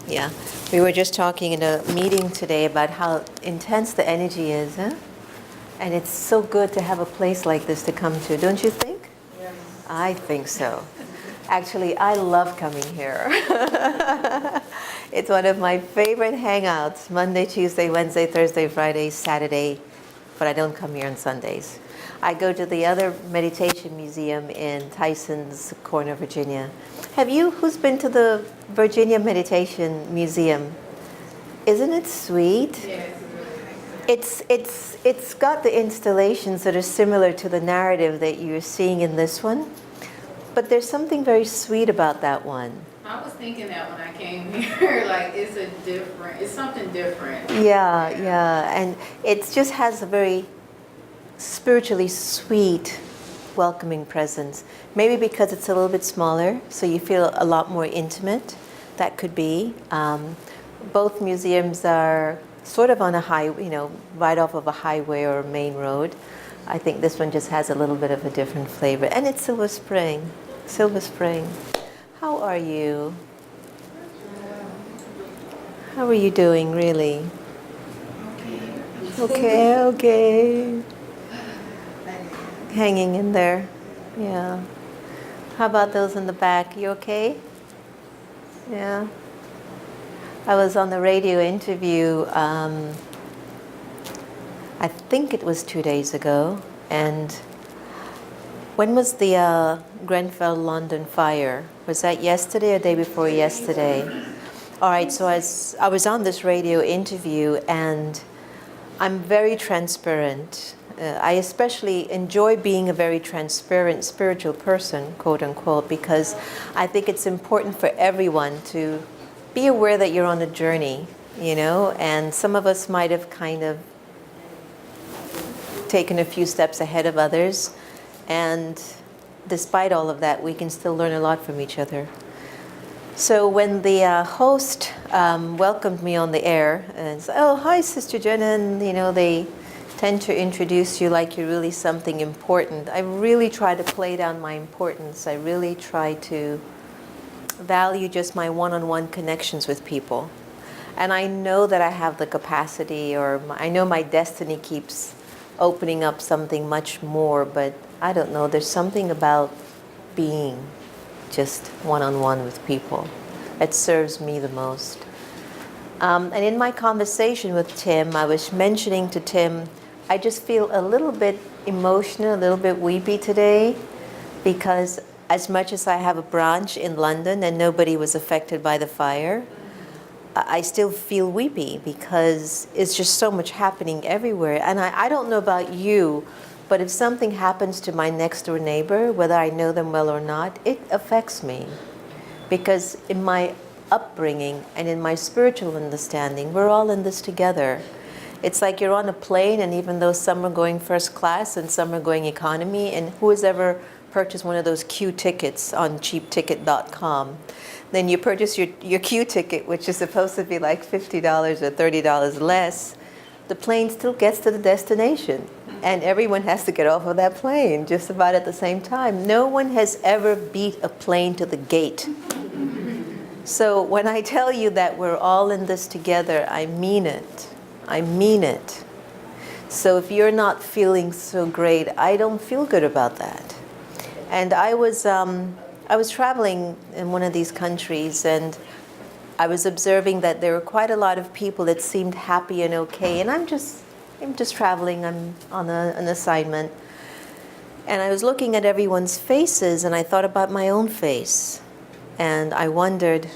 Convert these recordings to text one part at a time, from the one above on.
Yeah. We were just talking in a meeting today about how intense the energy is, huh? And it's so good to have a place like this to come to, don't you think? Yes. I think so. Actually, I love coming here. It's one of my favorite hangouts, Monday, Tuesday, Wednesday, Thursday, Friday, Saturday, but I don't come here on Sundays. I go to the other meditation museum in Tysons Corner, Virginia. Who's been to the Virginia Meditation Museum? Isn't it sweet? Yes, it's really nice. It's got the installations that are similar to the narrative that you're seeing in this one, but there's something very sweet about that one. I was thinking that when I came here, like it's something different. Yeah, and it just has a very spiritually sweet, welcoming presence. Maybe because it's a little bit smaller, so you feel a lot more intimate. That could be. Both museums are sort of on a right off of a highway or a main road. I think this one just has a little bit of a different flavor. And it's Silver Spring. Silver Spring. How are you? How are you doing, really? Okay. Hanging in there. Yeah. How about those in the back? You okay? Yeah. I was on the radio interview, I think it was 2 days ago, and when was the Grenfell London fire? Was that yesterday or day before yesterday? All right, so I was on this radio interview, and I'm very transparent. I especially enjoy being a very transparent spiritual person, quote unquote, because I think it's important for everyone to be aware that you're on a journey, and some of us might have kind of taken a few steps ahead of others, and despite all of that, we can still learn a lot from each other. So when the host welcomed me on the air and said, "Oh, hi, Sister Jenna," and they tend to introduce you like you're really something important, I really try to play down my importance. I really try to value just my one-on-one connections with people. And I know that I have the capacity, or I know my destiny keeps opening up something much more, but I don't know, there's something about being just one-on-one with people that serves me the most. And in my conversation with Tim, I was mentioning to Tim, I just feel a little bit emotional, a little bit weepy today, because as much as I have a branch in London and nobody was affected by the fire, I still feel weepy because it's just so much happening everywhere. And I don't know about you, but if something happens to my next door neighbor, whether I know them well or not, it affects me. Because in my upbringing and in my spiritual understanding, we're all in this together. It's like you're on a plane, and even though some are going first class and some are going economy, and who has ever purchased one of those queue tickets on cheapticket.com? Then you purchase your queue ticket, which is supposed to be like $50 or $30 less. The plane still gets to the destination, and everyone has to get off of that plane just about at the same time. No one has ever beat a plane to the gate. So when I tell you that we're all in this together, I mean it. I mean it. So if you're not feeling so great, I don't feel good about that. And I was traveling in one of these countries, and I was observing that there were quite a lot of people that seemed happy and okay. And I'm just traveling. I'm on an assignment, and I was looking at everyone's faces, and I thought about my own face, and I wondered,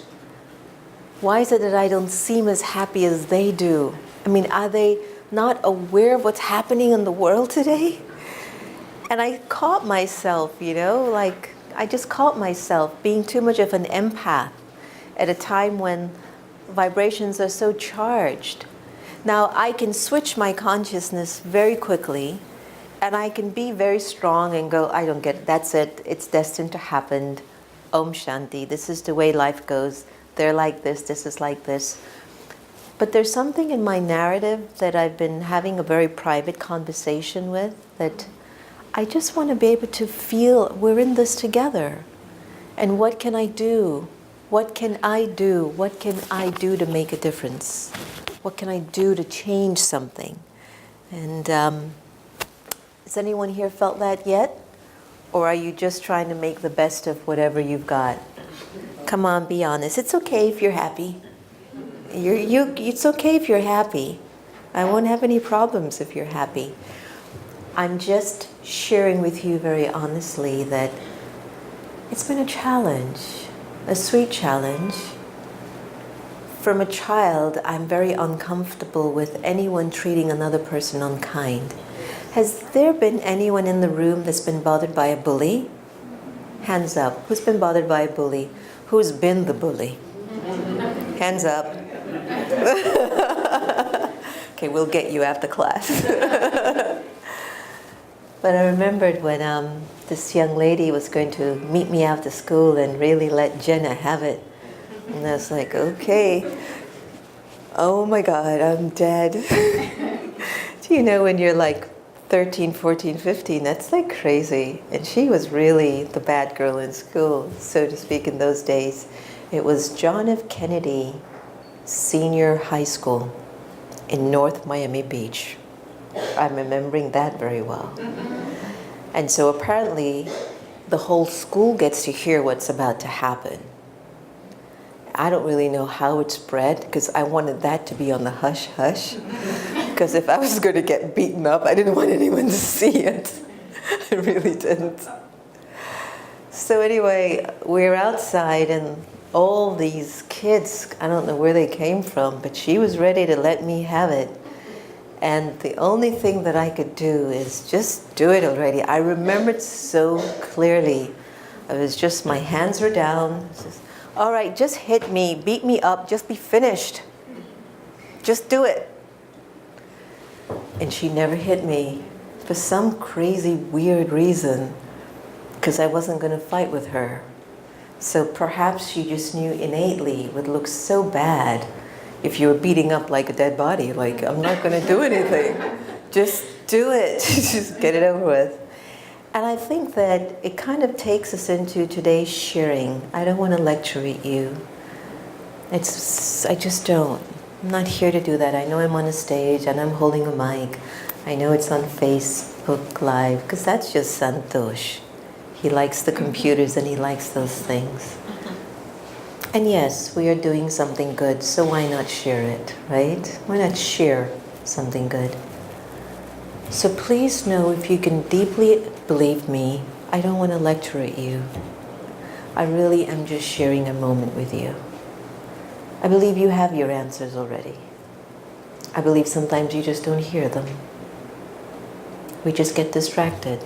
why is it that I don't seem as happy as they do? I mean, are they not aware of what's happening in the world today? And I caught myself, I just caught myself being too much of an empath at a time when vibrations are so charged. Now, I can switch my consciousness very quickly, and I can be very strong and go, I don't get it, that's it, it's destined to happen. Om Shanti, this is the way life goes. They're like this is like this. But there's something in my narrative that I've been having a very private conversation with, that I just want to be able to feel we're in this together. And what can I do What can I do? What can I do to make a difference? What can I do to change something? And has anyone here felt that yet? Or are you just trying to make the best of whatever you've got? Come on, be honest. It's okay if you're happy. It's okay if you're happy. I won't have any problems if you're happy. I'm just sharing with you very honestly that it's been a challenge, a sweet challenge. From a child, I'm very uncomfortable with anyone treating another person unkind. Has there been anyone in the room that's been bothered by a bully? Hands up. Who's been bothered by a bully? Who's been the bully? Hands up. Okay, we'll get you after class. But I remembered when this young lady was going to meet me after school and really let Jenna have it. And I was like, okay. Oh my God, I'm dead. Do you know when you're like 13, 14, 15, that's like crazy. And she was really the bad girl in school, so to speak, in those days. It was John F. Kennedy Senior High School in North Miami Beach. I'm remembering that very well. And so apparently the whole school gets to hear what's about to happen. I don't really know how it spread, because I wanted that to be on the hush-hush. Because if I was going to get beaten up, I didn't want anyone to see it. I really didn't. So anyway, we're outside and all these kids, I don't know where they came from, but she was ready to let me have it. And the only thing that I could do is just do it already. I remembered so clearly. I was just, my hands were down. Just, all right, just hit me, beat me up, just be finished. Just do it. And she never hit me for some crazy, weird reason, because I wasn't going to fight with her. So perhaps she just knew innately it would look so bad if you were beating up like a dead body. Like, I'm not going to do anything. Just do it. Just get it over with. And I think that it kind of takes us into today's sharing. I don't want to lecture at you. I just don't. I'm not here to do that. I know I'm on a stage and I'm holding a mic. I know it's on Facebook Live, because that's just Santosh. He likes the computers and he likes those things. And yes, we are doing something good, so why not share it, right? Why not share something good? So please know, if you can deeply believe me, I don't want to lecture at you. I really am just sharing a moment with you. I believe you have your answers already. I believe sometimes you just don't hear them. We just get distracted.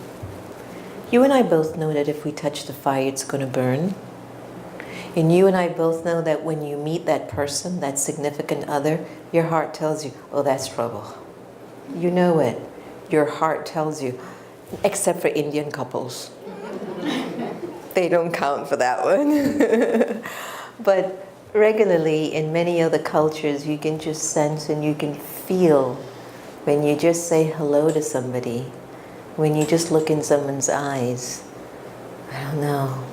You and I both know that if we touch the fire, it's going to burn. And you and I both know that when you meet that person, that significant other, your heart tells you, oh, that's trouble. You know it. Your heart tells you, except for Indian couples. They don't count for that one. But regularly, in many other cultures, you can just sense and you can feel when you just say hello to somebody, when you just look in someone's eyes. I don't know.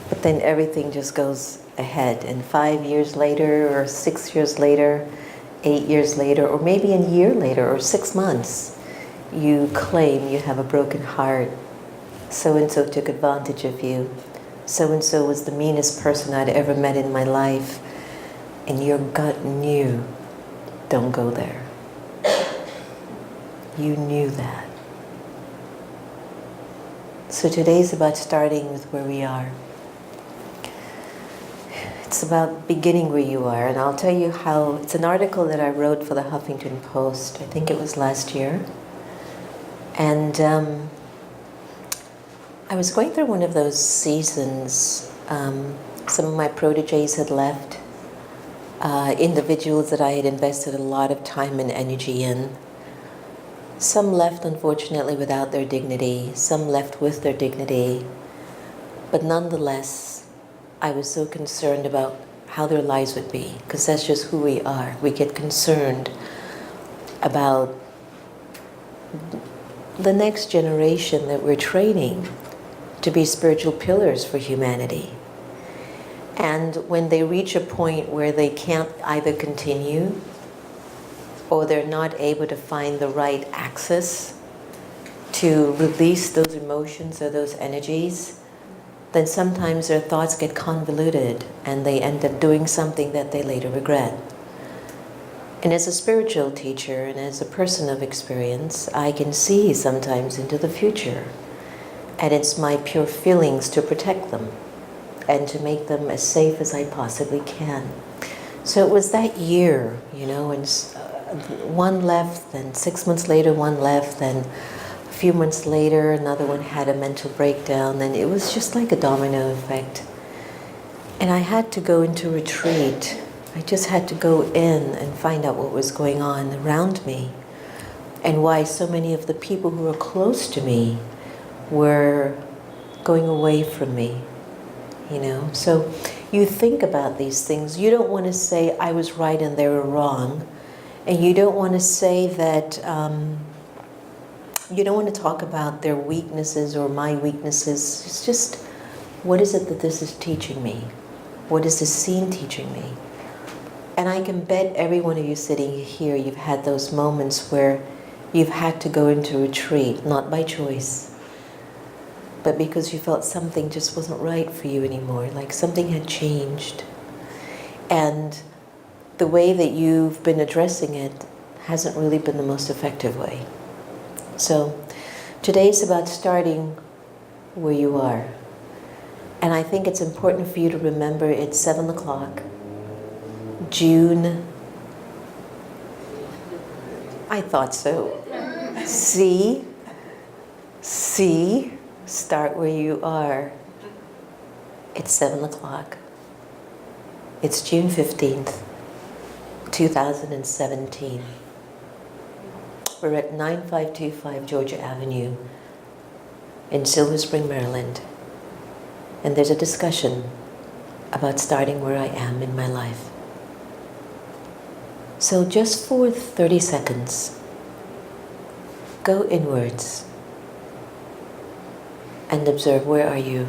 But then everything just goes ahead. And 5 years later, or 6 years later, 8 years later, or maybe a year later, or 6 months, you claim you have a broken heart. So-and-so took advantage of you. So-and-so was the meanest person I'd ever met in my life. And your gut knew, don't go there. You knew that. So today's about starting with where we are. It's about beginning where you are, and I'll tell you how. It's an article that I wrote for the Huffington Post. I think it was last year. And I was going through one of those seasons. Some of my proteges had left, individuals that I had invested a lot of time and energy in. Some left, unfortunately, without their dignity. Some left with their dignity. But nonetheless, I was so concerned about how their lives would be, because that's just who we are. We get concerned about the next generation that we're training to be spiritual pillars for humanity. And when they reach a point where they can't either continue or they're not able to find the right access to release those emotions or those energies, then sometimes their thoughts get convoluted and they end up doing something that they later regret. And as a spiritual teacher and as a person of experience, I can see sometimes into the future. And it's my pure feelings to protect them and to make them as safe as I possibly can. So it was that year, you know, and one left, then 6 months later one left, then a few months later another one had a mental breakdown, and it was just like a domino effect. And I had to go into retreat. I just had to go in and find out what was going on around me and why so many of the people who were close to me were going away from me, you know. So you think about these things. You don't want to say I was right and they were wrong, and you don't want to say that, you don't want to talk about their weaknesses or my weaknesses. It's just, what is it that this is teaching me? What is this scene teaching me? And I can bet every one of you sitting here, you've had those moments where you've had to go into retreat, not by choice, but because you felt something just wasn't right for you anymore, like something had changed. And the way that you've been addressing it hasn't really been the most effective way. So today's about starting where you are. And I think it's important for you to remember it's 7 o'clock. June. I thought so. See, start where you are. It's 7 o'clock. It's June 15th, 2017. We're at 9525 Georgia Avenue in Silver Spring, Maryland. And there's a discussion about starting where I am in my life. So just for 30 seconds, go inwards and observe, where are you?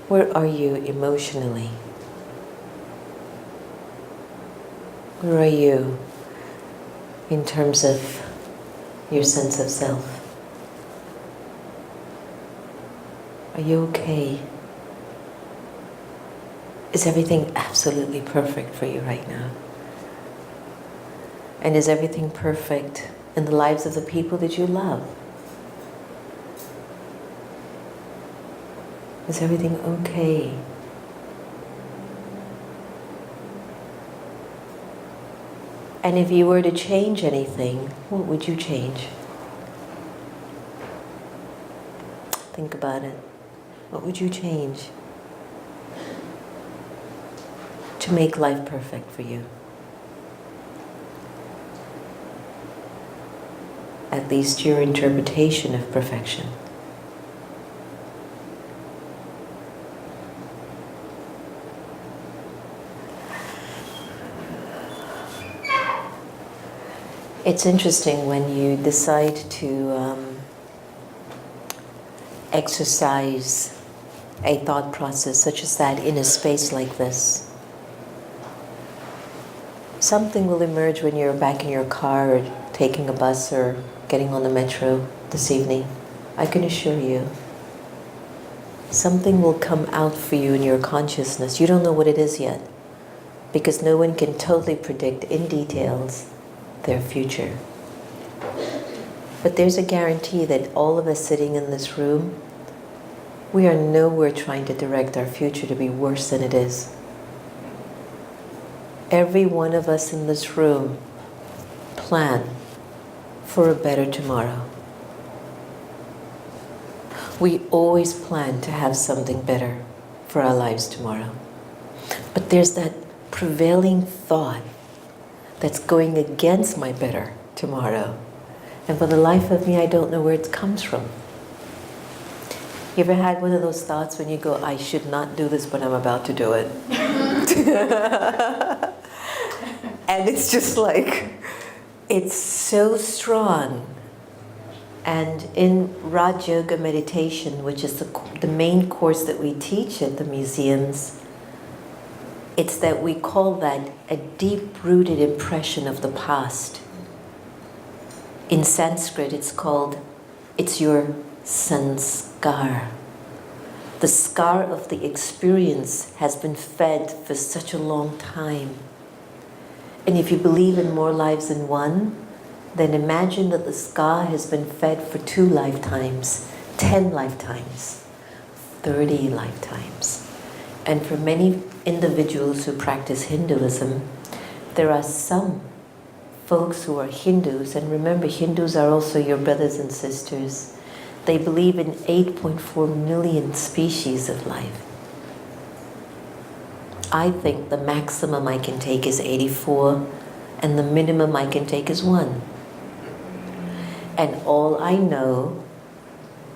Where are you emotionally? Where are you in terms of your sense of self? Are you okay? Is everything absolutely perfect for you right now? And is everything perfect in the lives of the people that you love? Is everything okay? And if you were to change anything, what would you change? Think about it. What would you change to make life perfect for you? At least your interpretation of perfection. It's interesting when you decide to exercise a thought process such as that in a space like this. Something will emerge when you're back in your car or taking a bus or getting on the metro this evening. I can assure you, something will come out for you in your consciousness. You don't know what it is yet, because no one can totally predict in details their future. But there's a guarantee that all of us sitting in this room, we are nowhere trying to direct our future to be worse than it is. Every one of us in this room plan for a better tomorrow. We always plan to have something better for our lives tomorrow. But there's that prevailing thought that's going against my better tomorrow. And for the life of me, I don't know where it comes from. You ever had one of those thoughts when you go, I should not do this, but I'm about to do it? And it's just like, it's so strong. And in Raj Yoga meditation, which is the main course that we teach at the museums, it's that we call that a deep-rooted impression of the past. In Sanskrit, it's your sanskar. The scar of the experience has been fed for such a long time. And if you believe in more lives than one, then imagine that the scar has been fed for 2 lifetimes, 10 lifetimes, 30 lifetimes. And for many individuals who practice Hinduism, there are some folks who are Hindus, and remember, Hindus are also your brothers and sisters. They believe in 8.4 million species of life. I think the maximum I can take is 84, and the minimum I can take is 1. And all I know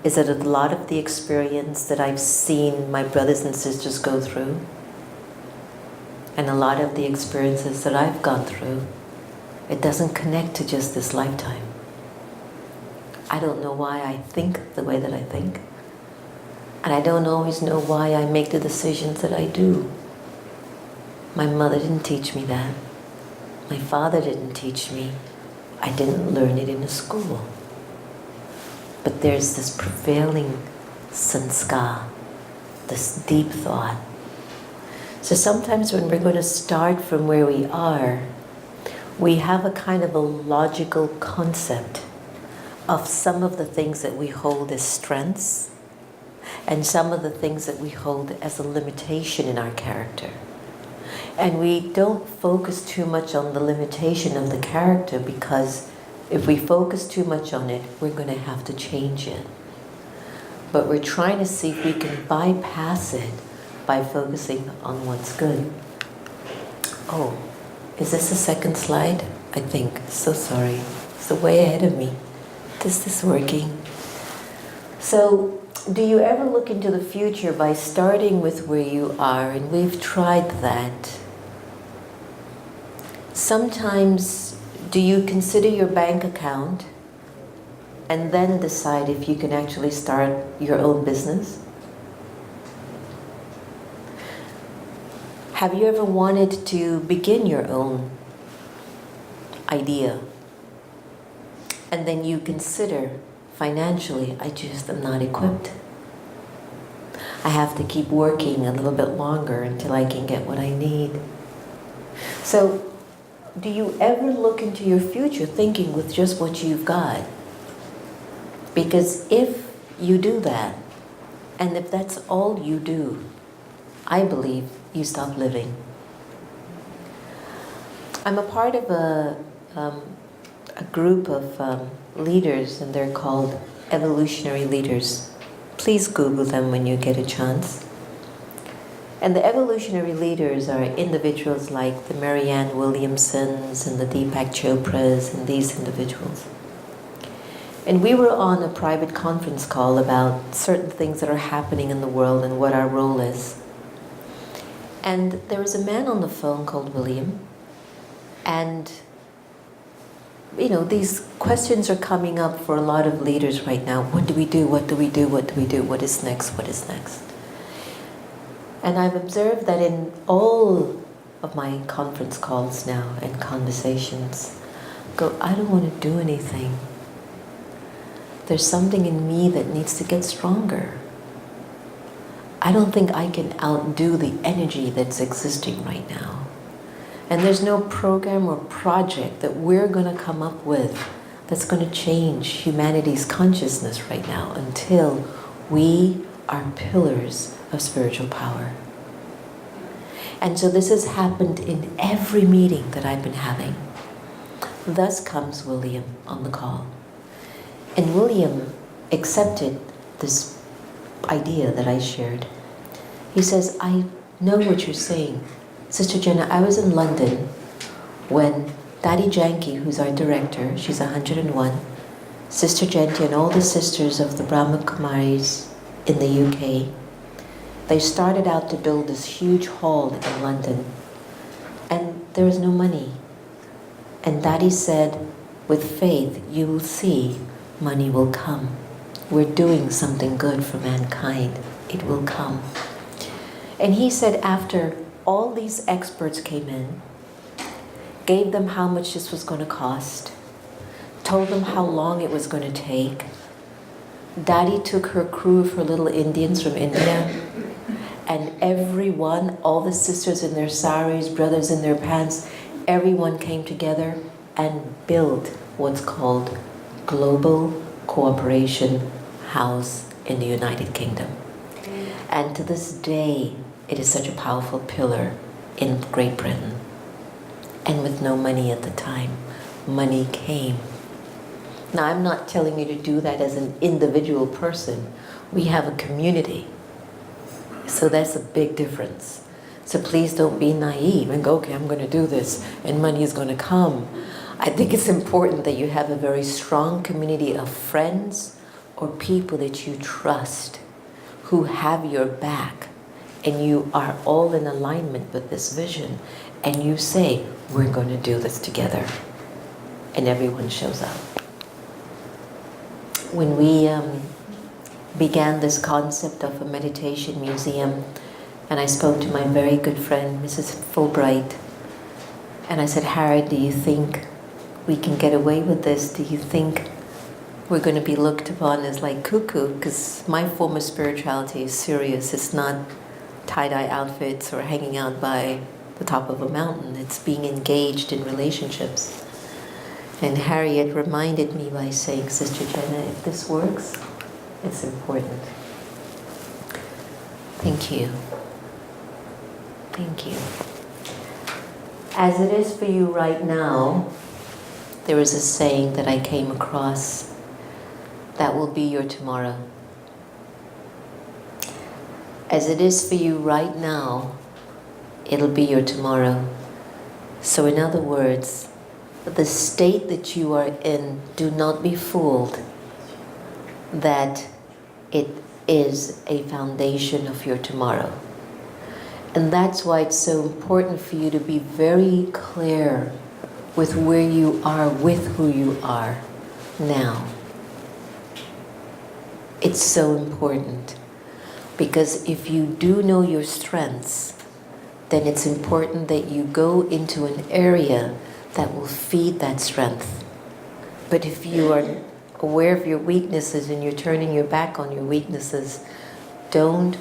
is that a lot of the experience that I've seen my brothers and sisters go through, and a lot of the experiences that I've gone through, it doesn't connect to just this lifetime. I don't know why I think the way that I think. And I don't always know why I make the decisions that I do. My mother didn't teach me that. My father didn't teach me. I didn't learn it in a school. But there's this prevailing sanskar, this deep thought. So sometimes when we're going to start from where we are, we have a kind of a logical concept of some of the things that we hold as strengths and some of the things that we hold as a limitation in our character. And we don't focus too much on the limitation of the character, because if we focus too much on it, we're going to have to change it. But we're trying to see if we can bypass it by focusing on what's good. Oh, is this the second slide? I think. So sorry. It's way ahead of me. Is this working? So, do you ever look into the future by starting with where you are? And we've tried that. Sometimes, do you consider your bank account and then decide if you can actually start your own business? Have you ever wanted to begin your own idea? And then you consider, financially, I just am not equipped. I have to keep working a little bit longer until I can get what I need. So, do you ever look into your future thinking with just what you've got? Because if you do that, and if that's all you do, I believe you stop living. I'm a part of a group of leaders, and they're called Evolutionary Leaders. Please Google them when you get a chance. And the Evolutionary Leaders are individuals like the Marianne Williamsons and the Deepak Chopras and these individuals. And we were on a private conference call about certain things that are happening in the world and what our role is. And there was a man on the phone called William, and these questions are coming up for a lot of leaders right now. What do we do? What do we do? What do we do? What is next? What is next? And I've observed that in all of my conference calls now and conversations, I don't want to do anything. There's something in me that needs to get stronger. I don't think I can outdo the energy that's existing right now. And there's no program or project that we're going to come up with that's going to change humanity's consciousness right now until we are pillars of spiritual power. And so this has happened in every meeting that I've been having. Thus comes William on the call. And William accepted this idea that I shared. He says, I know what you're saying. Sister Jenna, I was in London when Daddy Janki, who's our director, she's 101, Sister Jenna and all the sisters of the Brahma Kumaris in the UK, they started out to build this huge hall in London, and there was no money. And Daddy said, with faith, you will see money will come. We're doing something good for mankind. It will come. And he said after all these experts came in, gave them how much this was going to cost, told them how long it was going to take, Daddy took her crew of her little Indians from India, and everyone, all the sisters in their saris, brothers in their pants, everyone came together and built what's called Global Cooperation House in the United Kingdom. And to this day, it is such a powerful pillar in Great Britain. And with no money at the time, money came. Now, I'm not telling you to do that as an individual person. We have a community. So that's a big difference. So please don't be naive and go, okay, I'm going to do this and money is going to come. I think it's important that you have a very strong community of friends or people that you trust who have your back, and you are all in alignment with this vision, and you say, we're going to do this together. And everyone shows up. When we began this concept of a meditation museum, and I spoke to my very good friend, Mrs. Fulbright, and I said, Harry, do you think we can get away with this? Do you think we're going to be looked upon as like cuckoo? Because my form of spirituality is serious. It's not tie-dye outfits or hanging out by the top of a mountain. It's being engaged in relationships. And Harriet reminded me by saying, Sister Jenna, if this works, it's important. Thank you. Thank you. As it is for you right now, there is a saying that I came across, that will be your tomorrow. As it is for you right now, it'll be your tomorrow. So in other words, the state that you are in, do not be fooled that it is a foundation of your tomorrow. And that's why it's so important for you to be very clear with where you are, with who you are now. It's so important, because if you do know your strengths, then it's important that you go into an area that will feed that strength. But if you are aware of your weaknesses and you're turning your back on your weaknesses, don't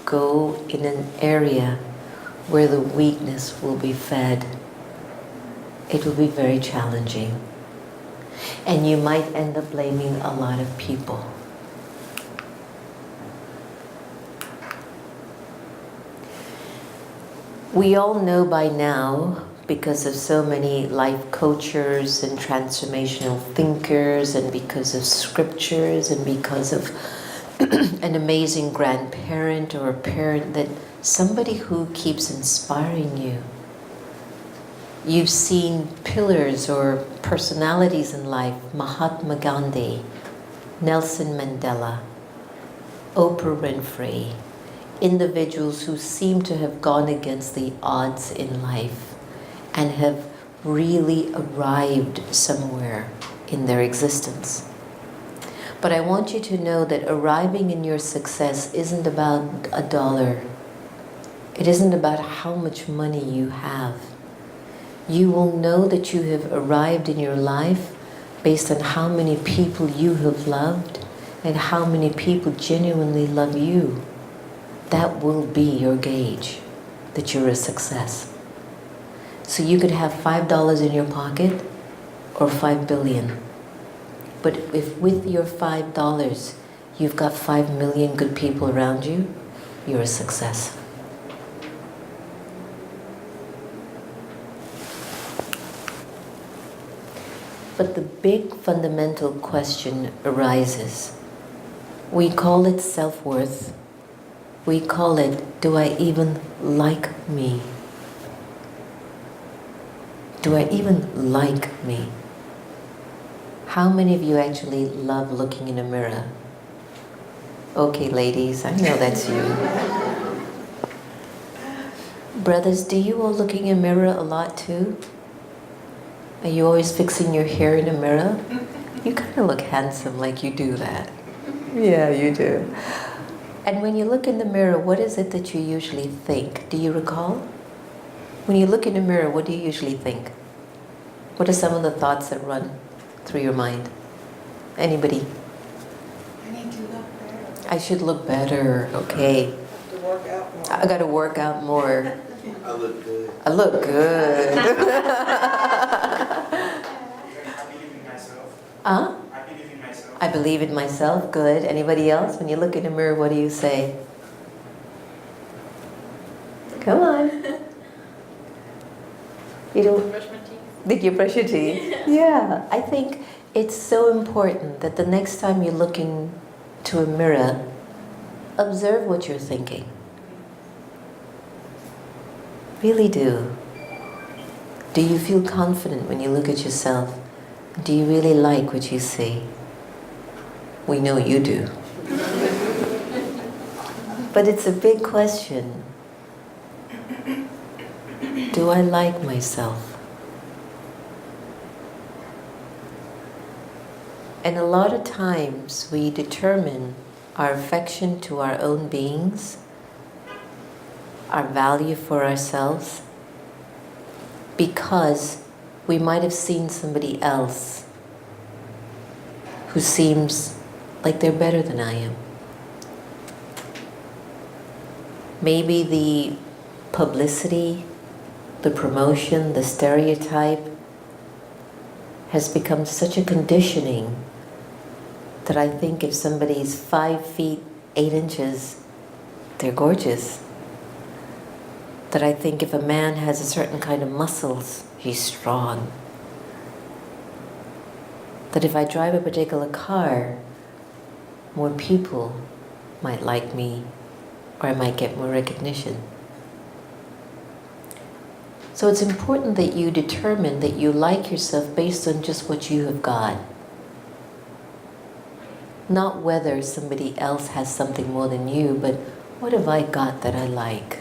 go in an area where the weakness will be fed. It will be very challenging. And you might end up blaming a lot of people. We all know by now, because of so many life coaches and transformational thinkers, and because of scriptures, and because of an amazing grandparent or a parent, that somebody who keeps inspiring you. You've seen pillars or personalities in life, Mahatma Gandhi, Nelson Mandela, Oprah Winfrey, individuals who seem to have gone against the odds in life and have really arrived somewhere in their existence. But I want you to know that arriving in your success isn't about a dollar. It isn't about how much money you have. You will know that you have arrived in your life based on how many people you have loved and how many people genuinely love you. That will be your gauge that you're a success. So you could have $5 in your pocket or 5 billion. But if with your $5, you've got 5 million good people around you, you're a success. But the big fundamental question arises. We call it self-worth. We call it, do I even like me? Do I even like me? How many of you actually love looking in a mirror? Okay, ladies, I know that's you. Brothers, do you all look in a mirror a lot too? Are you always fixing your hair in a mirror? You kind of look handsome like you do that. Yeah, you do. And when you look in the mirror, what is it that you usually think? Do you recall? When you look in the mirror, what do you usually think? What are some of the thoughts that run through your mind? Anybody? I need to look better. I should look better. Okay. I have to work out more. I got to work out more. I look good. I look good. I believe in myself. Huh? I believe in myself. I believe in myself. Good. Anybody else? When you look in the mirror, what do you say? Come on. You don't. Brush my teeth. Did you brush your teeth? Yeah. I think it's so important that the next time you look into a mirror, observe what you're thinking. Really do. Do you feel confident when you look at yourself? Do you really like what you see? We know you do. But it's a big question. Do I like myself? And a lot of times we determine our affection to our own beings, our value for ourselves, because we might have seen somebody else who seems like they're better than I am. Maybe the publicity, the promotion, the stereotype has become such a conditioning that I think if somebody's 5 feet 8 inches, they're gorgeous. That I think if a man has a certain kind of muscles, he's strong. That if I drive a particular car, more people might like me, or I might get more recognition. So it's important that you determine that you like yourself based on just what you have got. Not whether somebody else has something more than you, but what have I got that I like?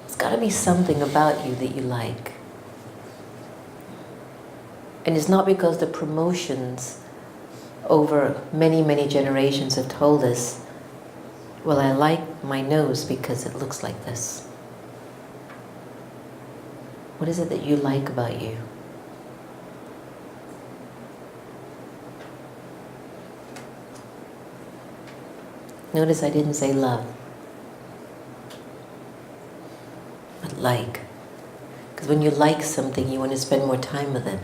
There's got to be something about you that you like. And it's not because the promotions over many, many generations have told us, well, I like my nose because it looks like this. What is it that you like about you? Notice I didn't say love, but like. Because when you like something, you want to spend more time with it.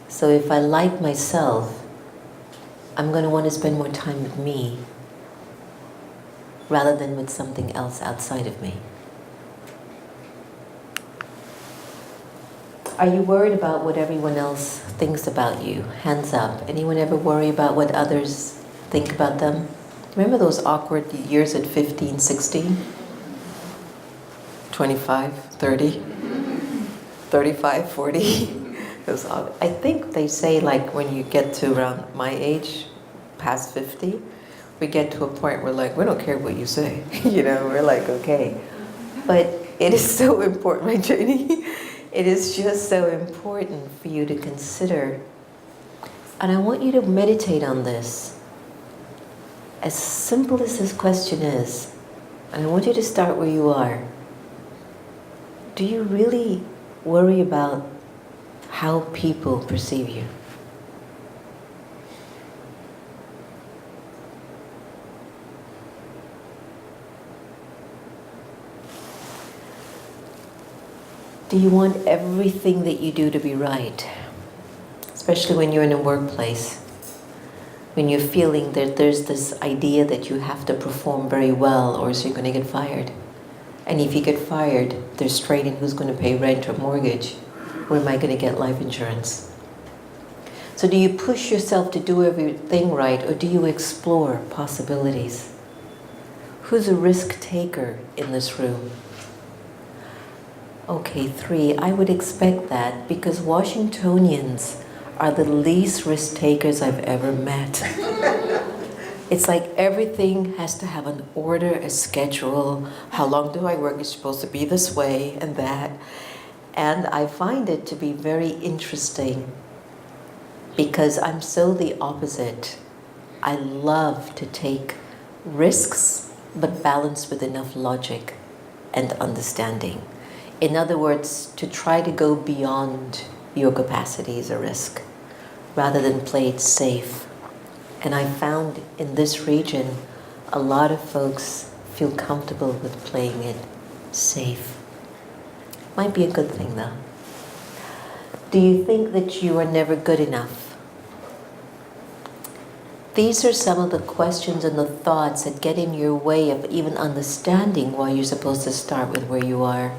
So if I like myself, I'm going to want to spend more time with me rather than with something else outside of me. Are you worried about what everyone else thinks about you? Hands up. Anyone ever worry about what others think about them? Remember those awkward years at 15, 16? 25, 30, 35, 40? Those, I think they say like when you get to around my age, past 50, we get to a point where like, we don't care what you say. You know, we're like, okay. But it is so important, right, Janie? It is just so important for you to consider. And I want you to meditate on this. As simple as this question is, and I want you to start where you are. Do you really worry about how people perceive you? Do you want everything that you do to be right? Especially when you're in a workplace. When you're feeling that there's this idea that you have to perform very well or else you're going to get fired. And if you get fired, there's strain in who's going to pay rent or mortgage. Where am I going to get life insurance? So do you push yourself to do everything right, or do you explore possibilities? Who's a risk taker in this room? Okay, 3. I would expect that because Washingtonians are the least risk takers I've ever met. It's like everything has to have an order, a schedule. How long do I work? It's supposed to be this way and that. And I find it to be very interesting because I'm so the opposite. I love to take risks, but balanced with enough logic and understanding. In other words, to try to go beyond your capacity is a risk, rather than play it safe. And I found in this region, a lot of folks feel comfortable with playing it safe. Might be a good thing though. Do you think that you are never good enough? These are some of the questions and the thoughts that get in your way of even understanding why you're supposed to start with where you are.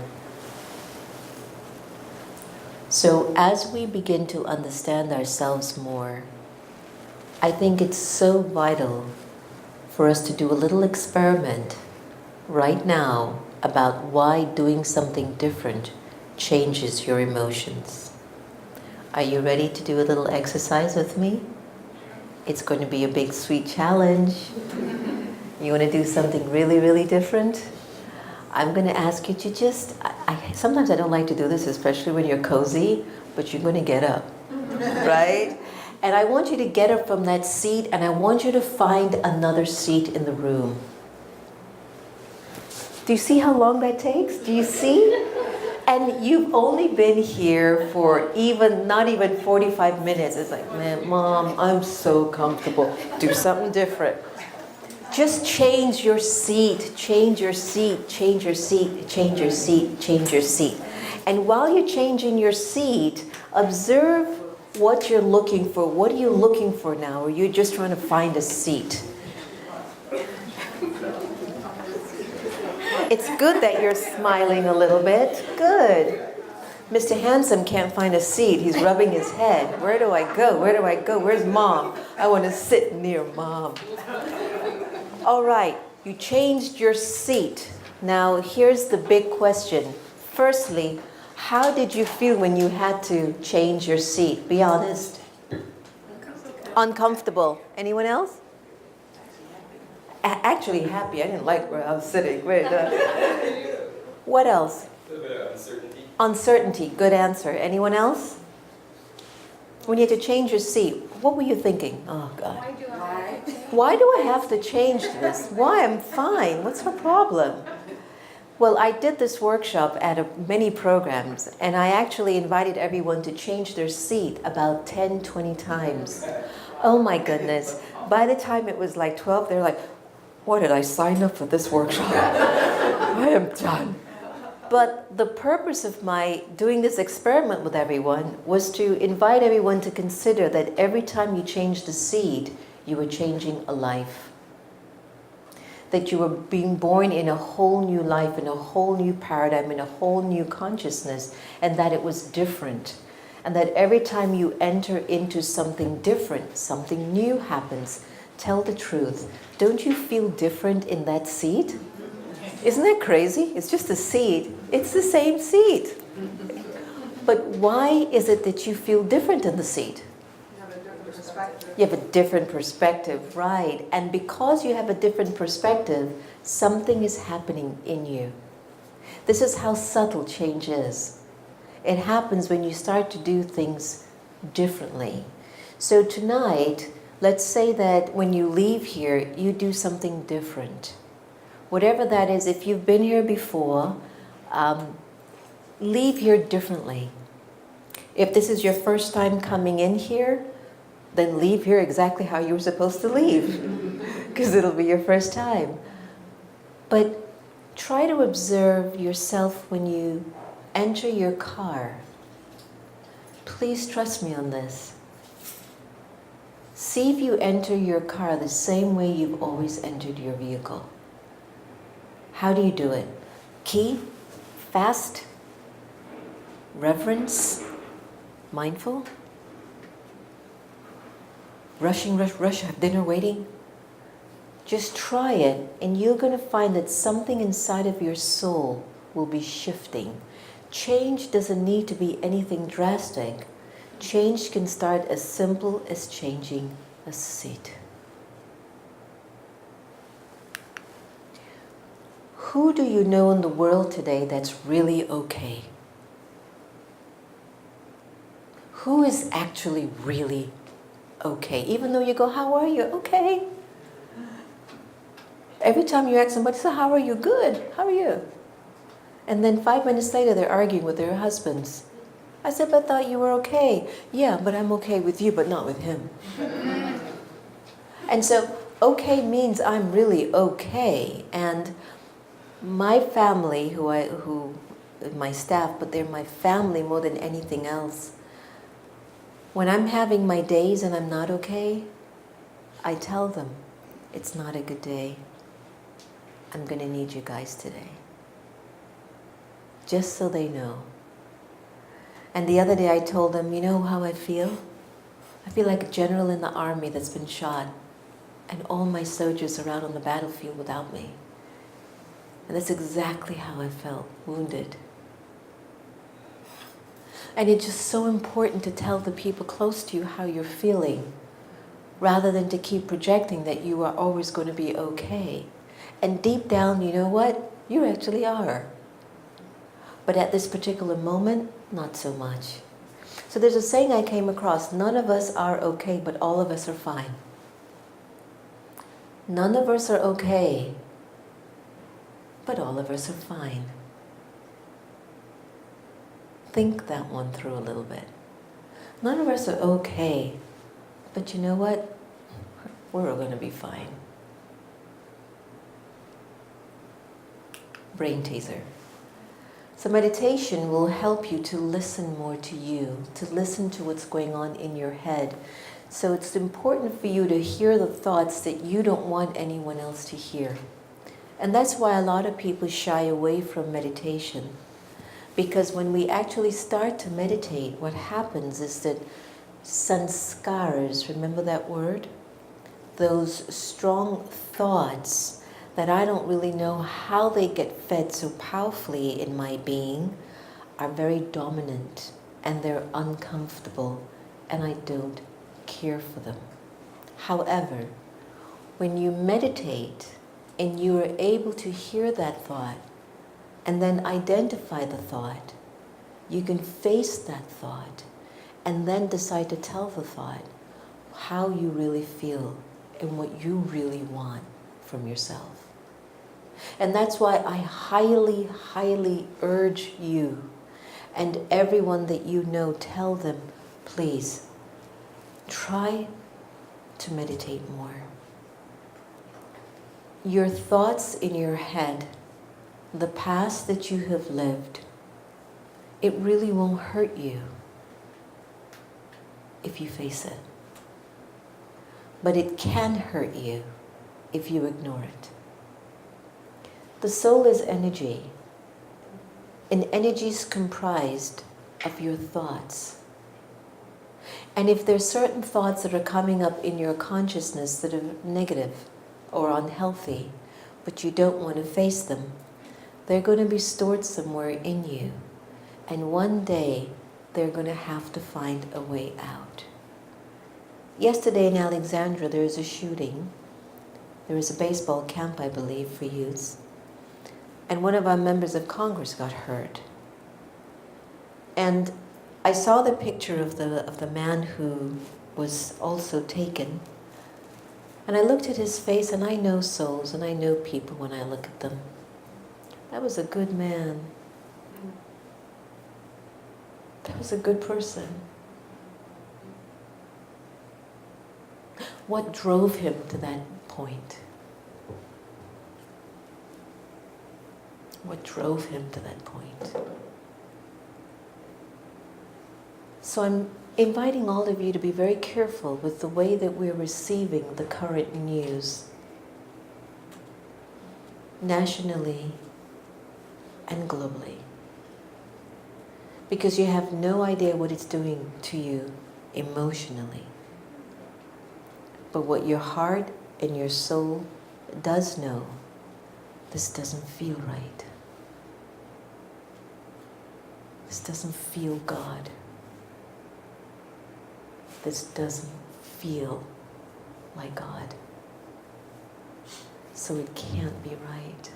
So as we begin to understand ourselves more, I think it's so vital for us to do a little experiment right now about why doing something different changes your emotions. Are you ready to do a little exercise with me? It's going to be a big, sweet challenge. You want to do something really, really different? I'm going to ask you to just, sometimes I don't like to do this, especially when you're cozy, but you're going to get up, right? And I want you to get up from that seat, and I want you to find another seat in the room. Do you see how long that takes? Do you see? And you've only been here for not even 45 minutes. It's like, man, Mom, I'm so comfortable. Do something different. Just change your seat, change your seat, change your seat, change your seat, change your seat. And while you're changing your seat, observe what you're looking for. What are you looking for now? Or you're just trying to find a seat? It's good that you're smiling a little bit. Good. Mr. Handsome can't find a seat. He's rubbing his head. Where do I go? Where do I go? Where's Mom? I want to sit near Mom. All right, you changed your seat. Now, here's the big question. Firstly, how did you feel when you had to change your seat? Be honest. Uncomfortable. Anyone else? Actually happy. I didn't like where I was sitting. What else? A little bit of uncertainty. Uncertainty. Good answer. Anyone else? When you had to change your seat, what were you thinking? Oh, God. Why do I have to change this? Why? I'm fine. What's the problem? Well, I did this workshop at many programs, and I actually invited everyone to change their seat about 10, 20 times. Oh, my goodness. By the time it was like 12, they're like, why did I sign up for this workshop? I am done. But the purpose of my doing this experiment with everyone was to invite everyone to consider that every time you change the seat, you were changing a life. That you were being born in a whole new life, in a whole new paradigm, in a whole new consciousness, and that it was different. And that every time you enter into something different, something new happens. Tell the truth. Don't you feel different in that seat? Isn't that crazy? It's just a seat. It's the same seat. But why is it that you feel different in the seat? You have a different perspective, right? And because you have a different perspective, something is happening in you. This is how subtle change is. It happens when you start to do things differently. So tonight, let's say that when you leave here, you do something different. Whatever that is, if you've been here before, leave here differently. If this is your first time coming in here, then leave here exactly how you were supposed to leave, because it'll be your first time. But try to observe yourself when you enter your car. Please trust me on this. See if you enter your car the same way you've always entered your vehicle. How do you do it? Key? Fast? Reverence? Mindful? Rushing, rush, have dinner waiting? Just try it, and you're going to find that something inside of your soul will be shifting. Change doesn't need to be anything drastic. Change can start as simple as changing a seat. Who do you know in the world today that's really okay? who is actually really okay? Even though you go, how are you? Okay. Every time you ask somebody, so how are you? Good. How are you? And then 5 minutes later, they're arguing with their husbands. I said, but I thought you were okay. Yeah, but I'm okay with you, but not with him. And so, okay means I'm really okay. And my family, my staff, but they're my family more than anything else. When I'm having my days and I'm not okay, I tell them, it's not a good day. I'm going to need you guys today. Just so they know. And the other day I told them, you know how I feel? I feel like a general in the army that's been shot, and all my soldiers are out on the battlefield without me. And that's exactly how I felt, wounded. And it's just so important to tell the people close to you how you're feeling, rather than to keep projecting that you are always going to be okay. And deep down, you know what? You actually are. But at this particular moment, not so much. So there's a saying I came across, none of us are okay, but all of us are fine. None of us are okay, but all of us are fine. Think that one through a little bit. None of us are okay, but you know what? We're all going to be fine. Brain teaser. So meditation will help you to listen more to you, to listen to what's going on in your head. So it's important for you to hear the thoughts that you don't want anyone else to hear. And that's why a lot of people shy away from meditation. Because when we actually start to meditate, what happens is that sanskaras, remember that word? Those strong thoughts that I don't really know how they get fed so powerfully in my being are very dominant and they're uncomfortable and I don't care for them. However, when you meditate and you are able to hear that thought and then identify the thought, you can face that thought and then decide to tell the thought how you really feel and what you really want from yourself. And that's why I highly, highly urge you and everyone that you know, tell them, please, try to meditate more. Your thoughts in your head, the past that you have lived, it really won't hurt you if you face it. But it can hurt you if you ignore it. The soul is energy, and energy is comprised of your thoughts. And if there's certain thoughts that are coming up in your consciousness that are negative or unhealthy, but you don't want to face them, they're going to be stored somewhere in you. And one day, they're going to have to find a way out. Yesterday in Alexandria, there was a shooting. There was a baseball camp, I believe, for youths. And one of our members of Congress got hurt. And I saw the picture of the man who was also taken. And I looked at his face, and I know souls, and I know people when I look at them. That was a good man. That was a good person. What drove him to that point? What drove him to that point? So I'm inviting all of you to be very careful with the way that we're receiving the current news, nationally and globally. Because you have no idea what it's doing to you emotionally. But what your heart and your soul does know, this doesn't feel right. This doesn't feel God. This doesn't feel like God. So it can't be right.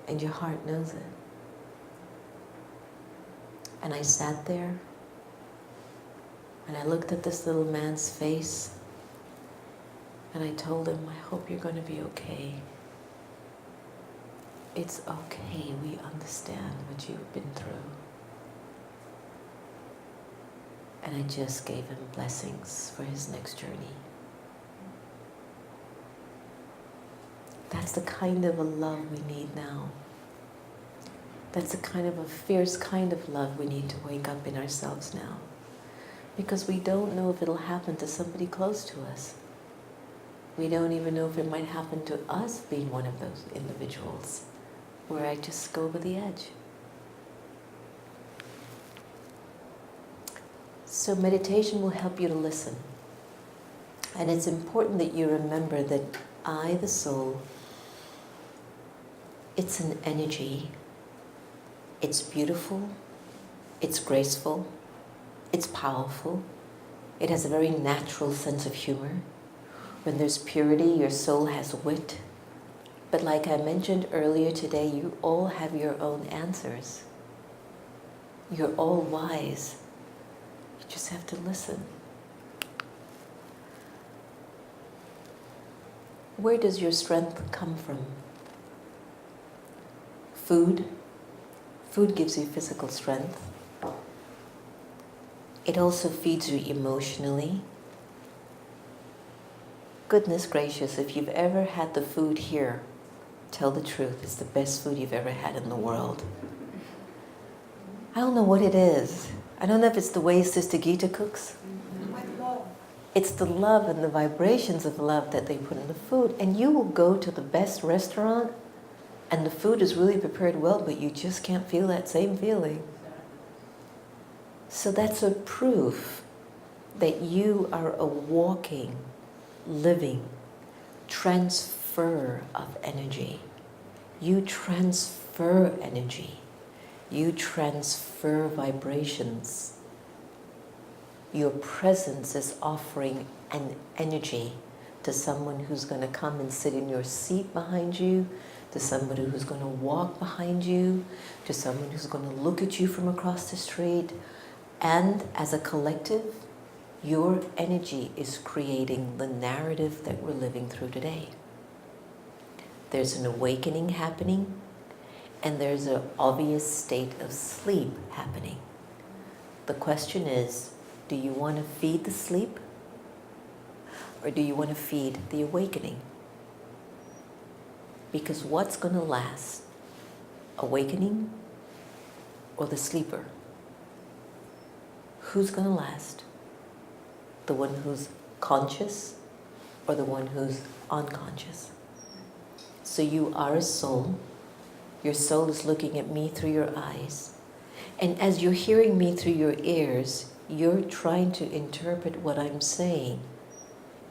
And your heart knows it. And I sat there and I looked at this little man's face and I told him, I hope you're going to be okay. It's okay, we understand what you've been through. And I just gave him blessings for his next journey. That's the kind of a love we need now. That's the kind of a fierce kind of love we need to wake up in ourselves now. Because we don't know if it'll happen to somebody close to us. We don't even know if it might happen to us being one of those individuals where I just go over the edge. So meditation will help you to listen. And it's important that you remember that I, the soul, it's an energy. It's beautiful, it's graceful, it's powerful. It has a very natural sense of humor. When there's purity, your soul has wit. But like I mentioned earlier today, you all have your own answers. You're all wise. You just have to listen. Where does your strength come from? Food. Food gives you physical strength. It also feeds you emotionally. Goodness gracious, if you've ever had the food here, tell the truth, it's the best food you've ever had in the world. I don't know what it is. I don't know if it's the way Sister Gita cooks. It's the love and the vibrations of love that they put in the food. And you will go to the best restaurant and the food is really prepared well, but you just can't feel that same feeling. So that's a proof that you are a walking, living transfer of energy. You transfer energy. You transfer vibrations. Your presence is offering an energy to someone who's going to come and sit in your seat behind you, to somebody who's going to walk behind you, to someone who's going to look at you from across the street. And as a collective, your energy is creating the narrative that we're living through today. There's an awakening happening, and there's an obvious state of sleep happening. The question is, do you want to feed the sleep, or do you want to feed the awakening? Because what's going to last? Awakening or the sleeper? Who's going to last? The one who's conscious or the one who's unconscious? So you are a soul. Your soul is looking at me through your eyes. And as you're hearing me through your ears, you're trying to interpret what I'm saying.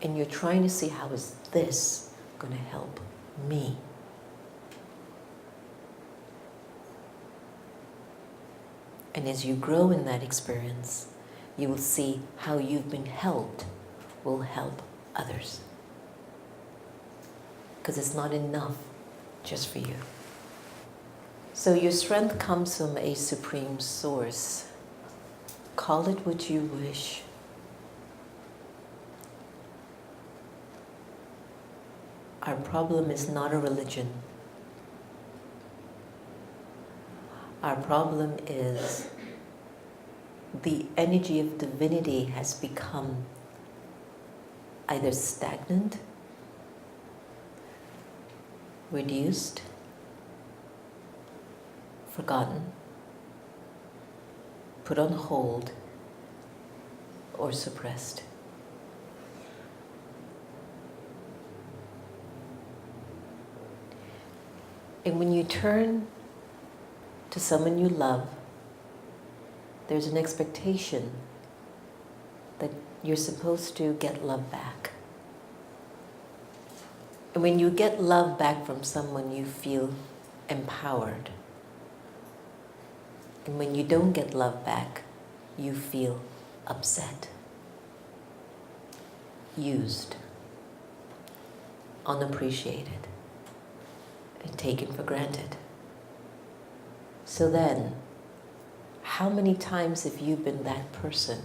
And you're trying to see, how is this going to help me? And as you grow in that experience, you will see how you've been helped will help others. Because it's not enough just for you. So your strength comes from a supreme source. Call it what you wish. Our problem is not a religion. Our problem is the energy of divinity has become either stagnant, reduced, forgotten, put on hold, or suppressed. And when you turn to someone you love, there's an expectation that you're supposed to get love back. And when you get love back from someone, you feel empowered. And when you don't get love back, you feel upset, used, unappreciated, and taken for granted. So then, How many times have you been that person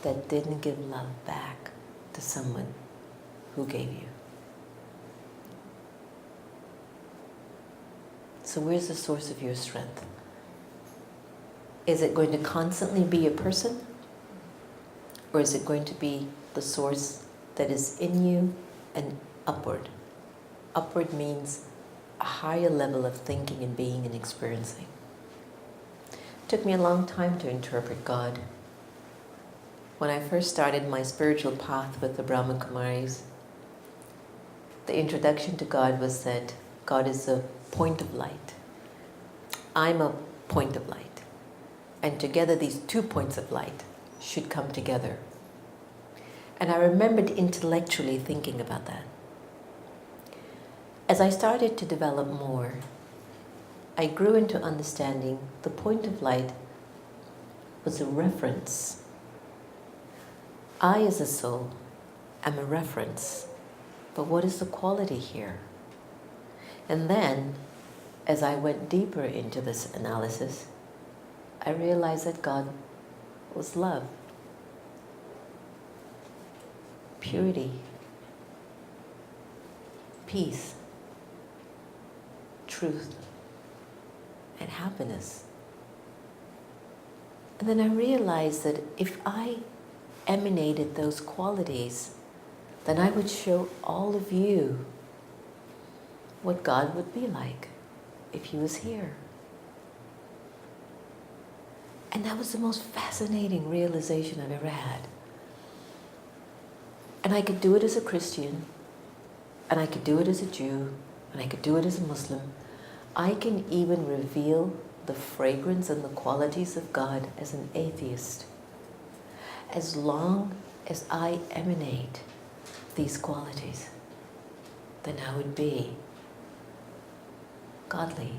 that didn't give love back to someone who gave you? So where's the source of your strength? Is it going to constantly be a person? Or is it going to be the source that is in you and upward? Upward means a higher level of thinking and being and experiencing. It took me a long time to interpret God. When I first started my spiritual path with the Brahma Kumaris, the introduction to God was that God is a point of light. I'm a point of light. And together these 2 points of light should come together. And I remembered intellectually thinking about that. As I started to develop more, I grew into understanding the point of light was a reference. I, as a soul, am a reference. But what is the quality here? And then, as I went deeper into this analysis, I realized that God was love, purity, peace, truth, and happiness. And then I realized that if I emanated those qualities, then I would show all of you what God would be like if He was here. And that was the most fascinating realization I've ever had. And I could do it as a Christian, and I could do it as a Jew, and I could do it as a Muslim. I can even reveal the fragrance and the qualities of God as an atheist. As long as I emanate these qualities, then I would be godly.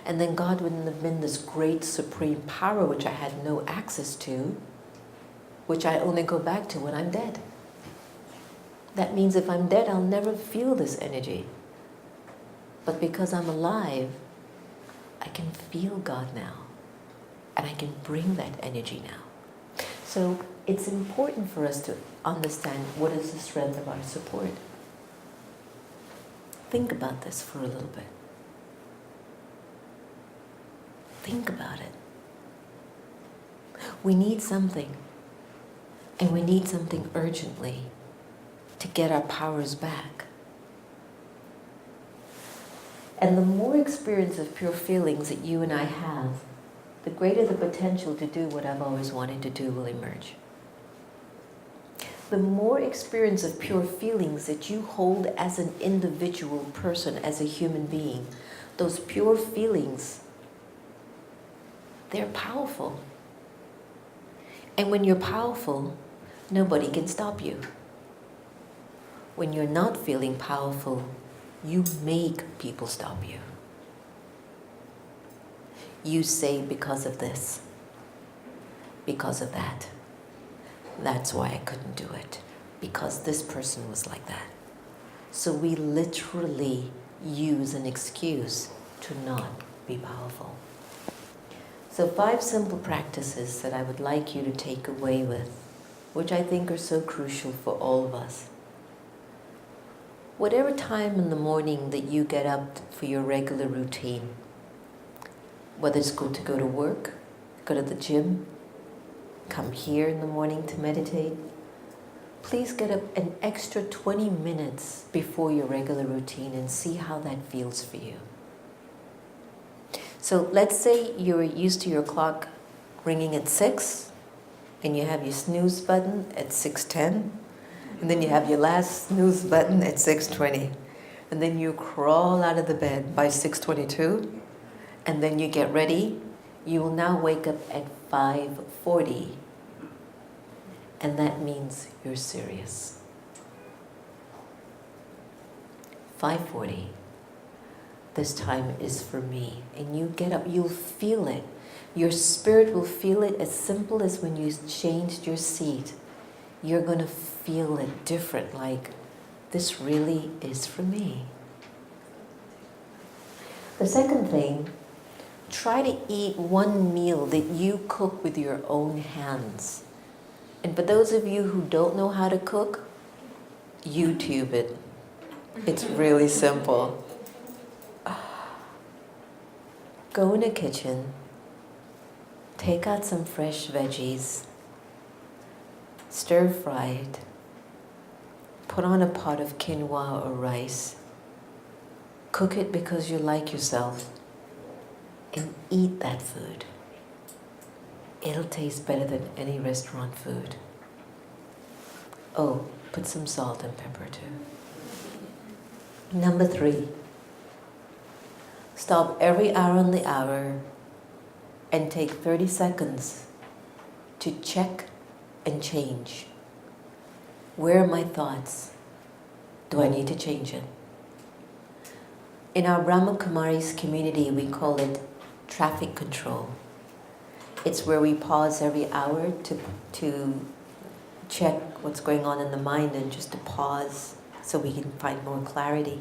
And then God wouldn't have been this great supreme power which I had no access to, which I only go back to when I'm dead. That means if I'm dead, I'll never feel this energy. But because I'm alive, I can feel God now. And I can bring that energy now. So it's important for us to understand what is the strength of our support. Think about this for a little bit. Think about it. We need something. And we need something urgently to get our powers back. And the more experience of pure feelings that you and I have, the greater the potential to do what I've always wanted to do will emerge. The more experience of pure feelings that you hold as an individual person, as a human being, those pure feelings, they're powerful. And when you're powerful, nobody can stop you. When you're not feeling powerful, you make people stop you. You say, because of this, because of that. That's why I couldn't do it, because this person was like that. So we literally use an excuse to not be powerful. So 5 simple practices that I would like you to take away with, which I think are so crucial for all of us. Whatever time in the morning that you get up for your regular routine, whether it's good to go to work, go to the gym, come here in the morning to meditate, please get up an extra 20 minutes before your regular routine and see how that feels for you. So let's say you're used to your clock ringing at 6, and you have your snooze button at 6:10, and then you have your last snooze button at 6:20, and then you crawl out of the bed by 6:22, and then you get ready. You will now wake up at 5:40, and that means you're serious. 5:40. This time is for me. And you get up, you'll feel it. Your spirit will feel it as simple as when you changed your seat. You're going to feel it different, like, this really is for me. The second thing, try to eat one meal that you cook with your own hands. And for those of you who don't know how to cook, YouTube it. It's really simple. Go in the kitchen, take out some fresh veggies, stir fry it, put on a pot of quinoa or rice, cook it because you like yourself, and eat that food. It'll taste better than any restaurant food. Oh, put some salt and pepper too. Number 3, stop every hour on the hour and take 30 seconds to check and change. Where are my thoughts? Do I need to change it? In our Brahma Kumaris community, we call it traffic control. It's where we pause every hour to check what's going on in the mind and just to pause so we can find more clarity.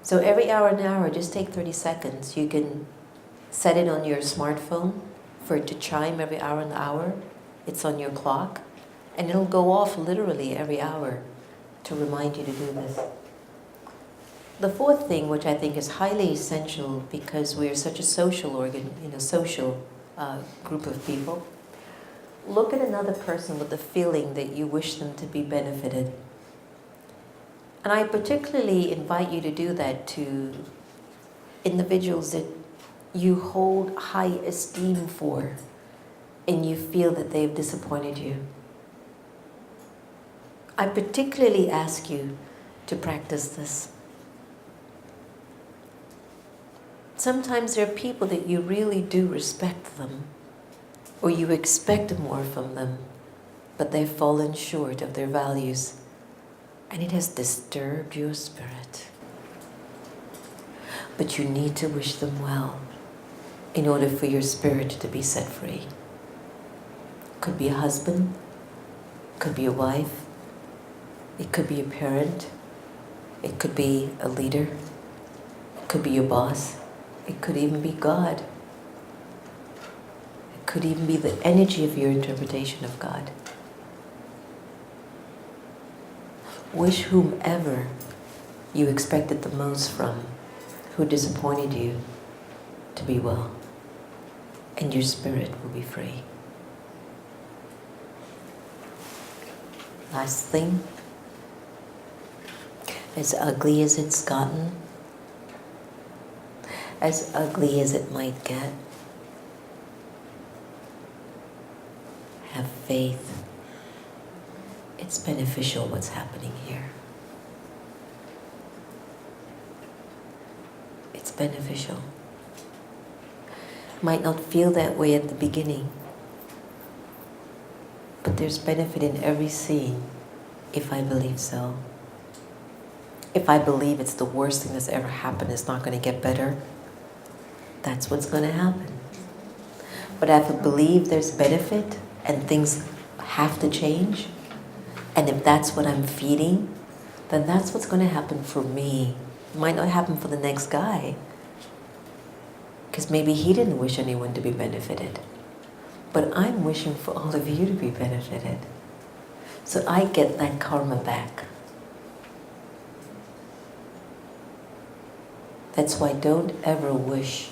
So every hour and hour, just take 30 seconds. You can set it on your smartphone for it to chime every hour and hour. It's on your clock, and it'll go off literally every hour to remind you to do this. The 4th thing, which I think is highly essential because we're such a social group of people, look at another person with the feeling that you wish them to be benefited. And I particularly invite you to do that to individuals that you hold high esteem for and you feel that they've disappointed you. I particularly ask you to practice this. Sometimes there are people that you really do respect them, or you expect more from them, but they've fallen short of their values, and it has disturbed your spirit. But you need to wish them well in order for your spirit to be set free. Could be a husband, could be a wife, it could be a parent, it could be a leader, it could be your boss, it could even be God. It could even be the energy of your interpretation of God. Wish whomever you expected the most from, who disappointed you, to be well, and your spirit will be free. Last thing, as ugly as it's gotten, as ugly as it might get, have faith. It's beneficial what's happening here. It's beneficial. Might not feel that way at the beginning, but there's benefit in every scene if I believe so. If I believe it's the worst thing that's ever happened, it's not going to get better, that's what's going to happen. But if I believe there's benefit and things have to change, and if that's what I'm feeding, then that's what's going to happen for me. It might not happen for the next guy, because maybe he didn't wish anyone to be benefited. But I'm wishing for all of you to be benefited. So I get that karma back. That's why don't ever wish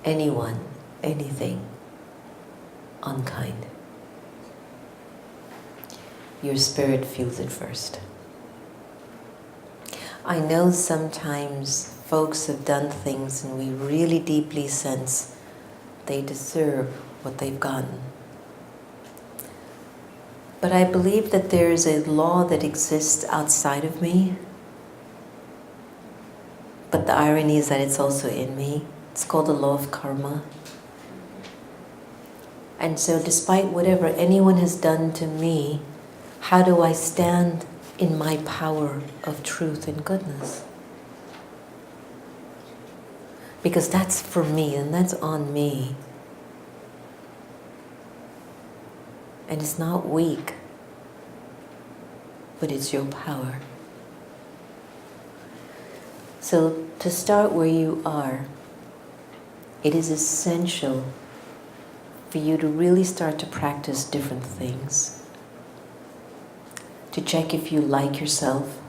anyone anything unkind. Your spirit feels it first. I know sometimes folks have done things and we really deeply sense they deserve what they've gotten. But I believe that there is a law that exists outside of me, but the irony is that it's also in me. It's called the law of karma. And so despite whatever anyone has done to me, how do I stand in my power of truth and goodness? Because that's for me and that's on me. And it's not weak, but it's your power. So to start where you are, it is essential for you to really start to practice different things. To check if you like yourself.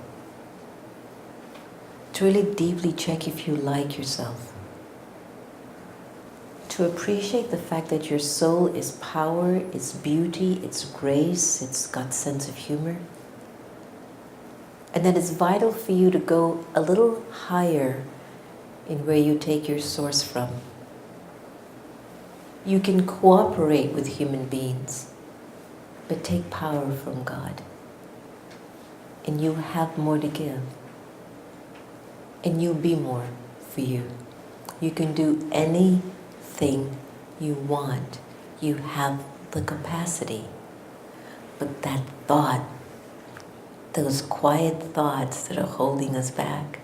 To really deeply check if you like yourself. To appreciate the fact that your soul is power, it's beauty, it's grace, it's got sense of humor. And that it's vital for you to go a little higher in where you take your source from. You can cooperate with human beings, but take power from God. And you have more to give. And you'll be more for you. You can do anything you want. You have the capacity. But that thought, those quiet thoughts that are holding us back,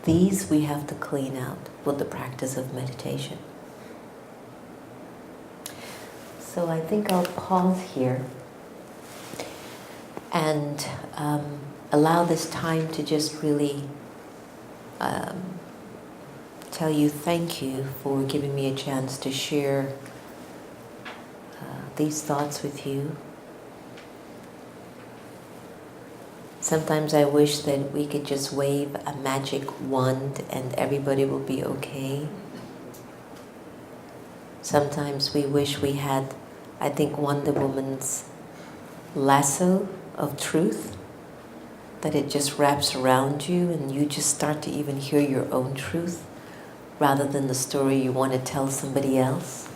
these we have to clean out with the practice of meditation. So I think I'll pause here and allow this time to just really tell you thank you for giving me a chance to share these thoughts with you. Sometimes I wish that we could just wave a magic wand and everybody will be okay. Sometimes we wish we had, I think, Wonder Woman's lasso of truth, that it just wraps around you and you just start to even hear your own truth rather than the story you want to tell somebody else.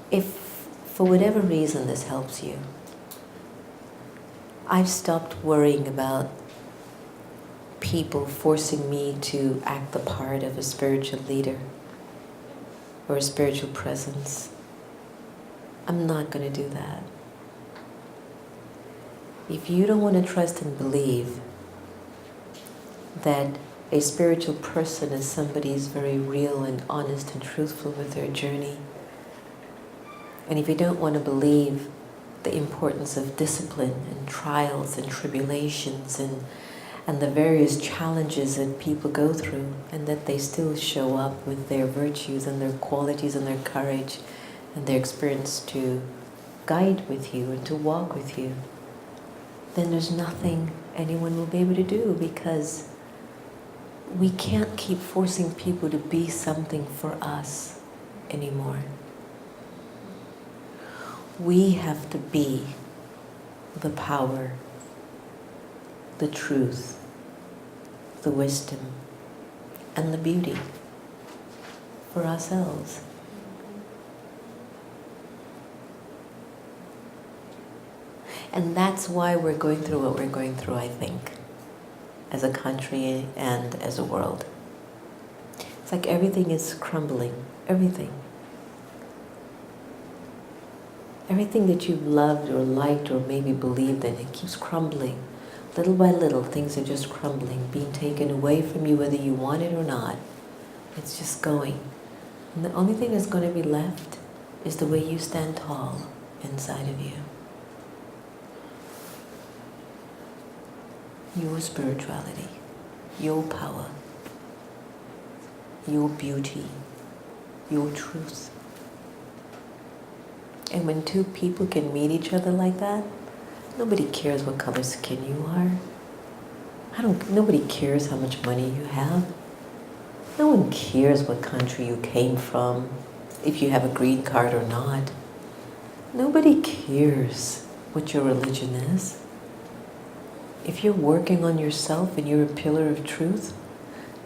If for whatever reason this helps you, I've stopped worrying about people forcing me to act the part of a spiritual leader or a spiritual presence. I'm not going to do that. If you don't want to trust and believe that a spiritual person is somebody who's very real and honest and truthful with their journey, and if you don't want to believe the importance of discipline and trials and tribulations and the various challenges that people go through, and that they still show up with their virtues and their qualities and their courage and their experience to guide with you and to walk with you, then there's nothing anyone will be able to do, because we can't keep forcing people to be something for us anymore. We have to be the power, the truth, the wisdom, and the beauty for ourselves. And that's why we're going through what we're going through, I think, as a country and as a world. It's like everything is crumbling, everything. Everything that you've loved or liked or maybe believed in, it keeps crumbling. Little by little, things are just crumbling, being taken away from you whether you want it or not. It's just going. And the only thing that's going to be left is the way you stand tall inside of you. Your spirituality, your power, your beauty, your truth. And when two people can meet each other like that, nobody cares what color skin you are. Nobody cares how much money you have. No one cares what country you came from, if you have a green card or not. Nobody cares what your religion is. If you're working on yourself and you're a pillar of truth,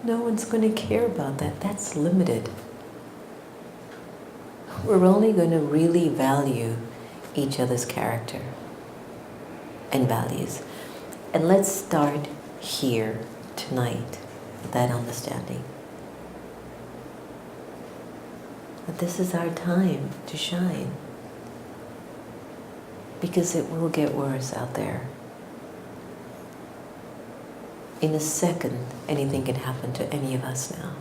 no one's going to care about that. That's limited. We're only going to really value each other's character and values. And let's start here tonight with that understanding. That this is our time to shine. Because it will get worse out there. In a second, anything can happen to any of us now.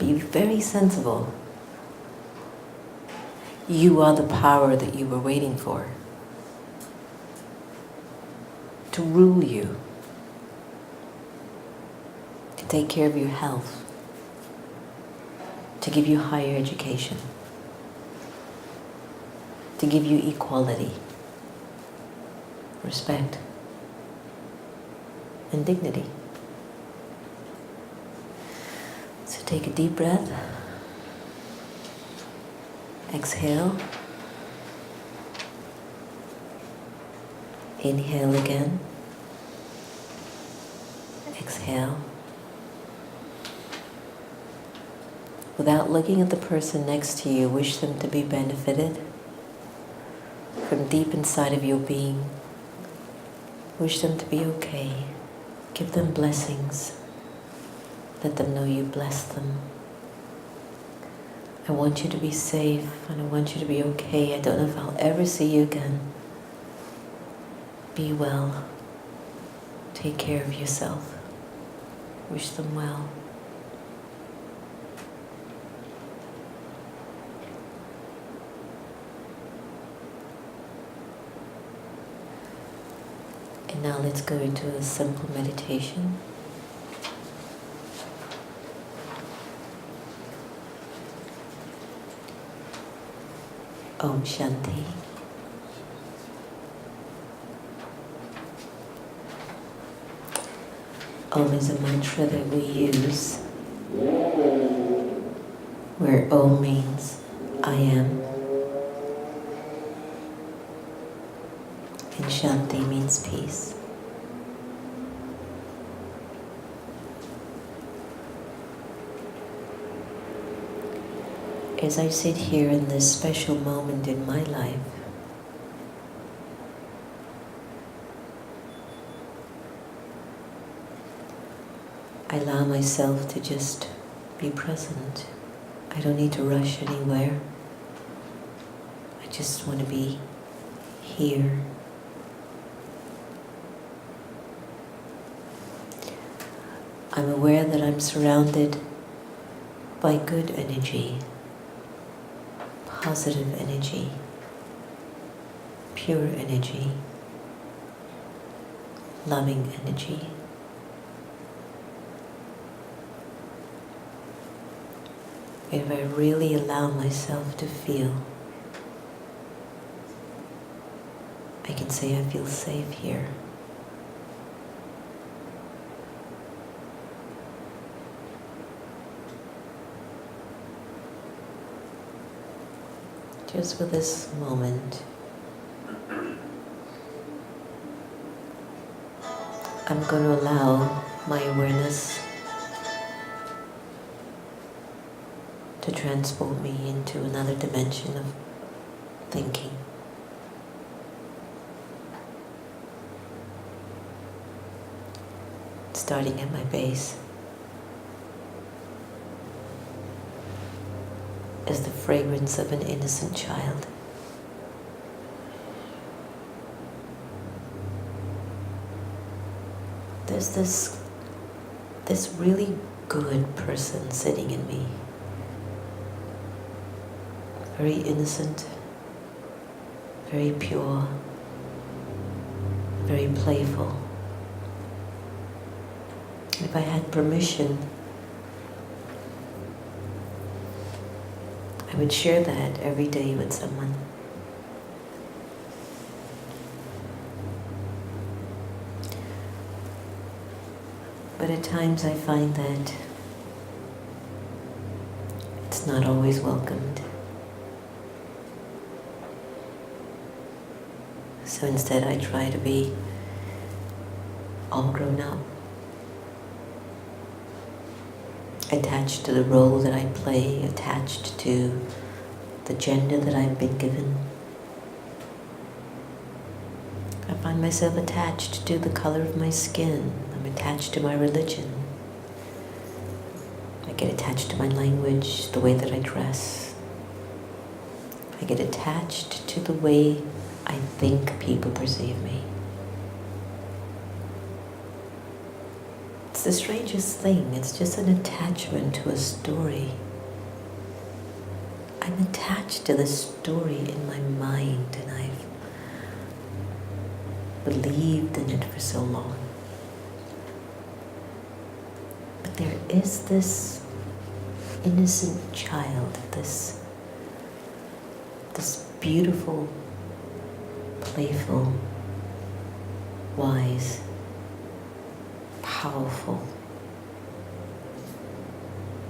Be very sensible. You are the power that you were waiting for. to rule you, to take care of your health, to give you higher education, to give you equality, respect, and dignity. So take a deep breath. Exhale. Inhale again. Exhale. Without looking at the person next to you, wish them to be benefited from deep inside of your being. Wish them to be okay. Give them blessings. Let them know you bless them. I want you to be safe and I want you to be okay. I don't know if I'll ever see you again. Be well. Take care of yourself. Wish them well. And now let's go into a simple meditation. Om Shanti. Om is a mantra that we use where Om means I am and Shanti means peace. As I sit here in this special moment in my life, I allow myself to just be present. I don't need to rush anywhere. I just want to be here. I'm aware that I'm surrounded by good energy, positive energy, pure energy, loving energy. If I really allow myself to feel, I can say I feel safe here. Just for this moment, I'm going to allow my awareness to transport me into another dimension of thinking. Starting at my base is the fragrance of an innocent child. There's this really good person sitting in me. Very innocent, very pure, very playful. If I had permission, I would share that every day with someone. But at times I find that it's not always welcomed. So instead I try to be all grown up, attached to the role that I play, attached to the gender that I've been given. I find myself attached to the color of my skin. I'm attached to my religion. I get attached to my language, the way that I dress. I get attached to the way I think people perceive me. It's the strangest thing. It's just an attachment to a story. I'm attached to the story in my mind, and believed in it for so long. But there is this innocent child, this beautiful, playful, wise, powerful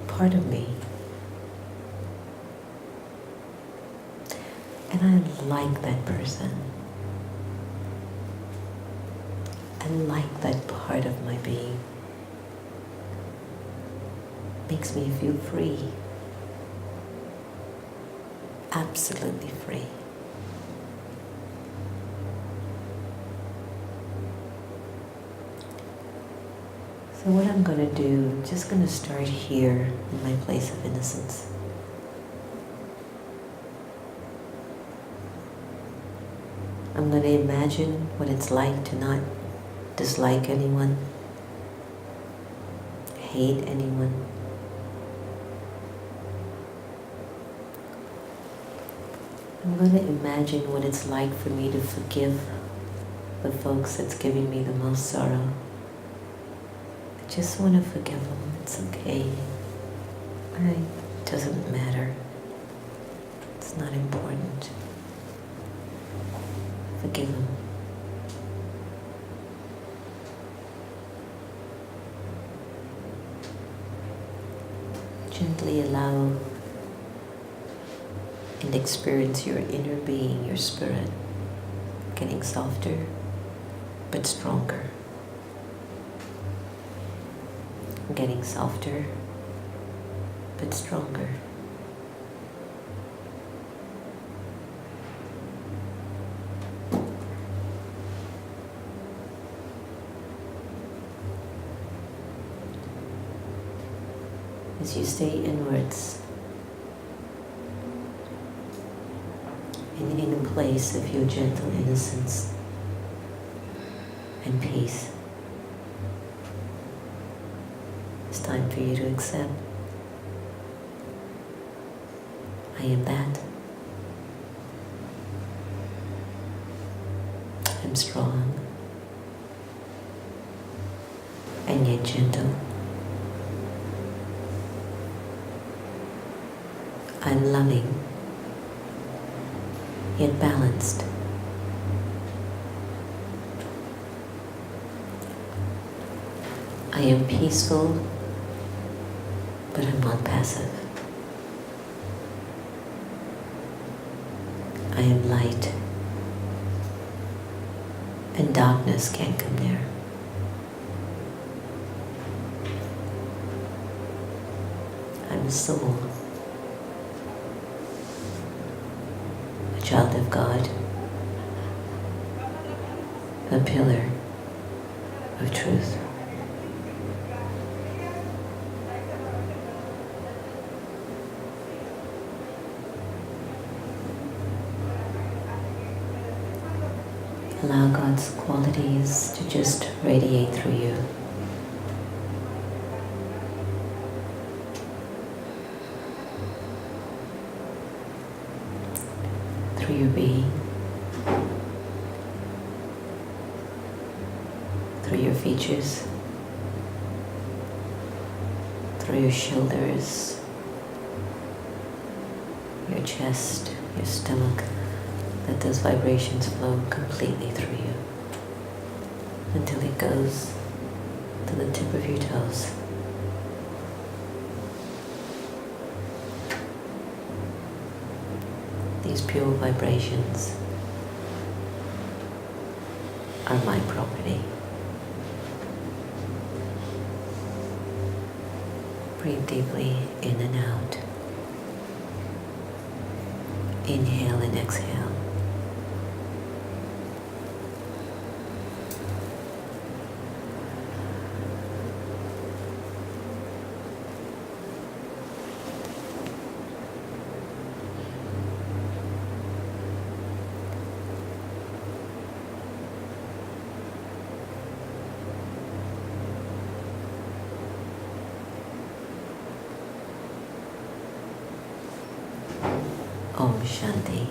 part of me. And I like that person. I like that part of my being. Makes me feel free. Absolutely free. So what I'm going to do, I'm just going to start here in my place of innocence. I'm going to imagine what it's like to not dislike anyone, hate anyone. I'm going to imagine what it's like for me to forgive the folks that's giving me the most sorrow. I just want to forgive them. It's okay. It doesn't matter. It's not important. Forgive them. Gently allow and experience your inner being, your spirit, getting softer but stronger. Getting softer but stronger. As you stay inwards, in a place of your gentle innocence and peace, it's time for you to accept. I am that. I'm strong and yet gentle. I'm loving, yet balanced. I am peaceful, but I'm not passive. I am light, and darkness can't come near. I'm a soul, a child of God, a pillar of truth. Allow God's qualities to just radiate through you. Through your being. Through your features. Through your shoulders. Your chest, your stomach. Let those vibrations flow completely through you until it goes to the tip of your toes. These pure vibrations are my property. Breathe deeply in and out. Inhale and exhale. Om Shanti.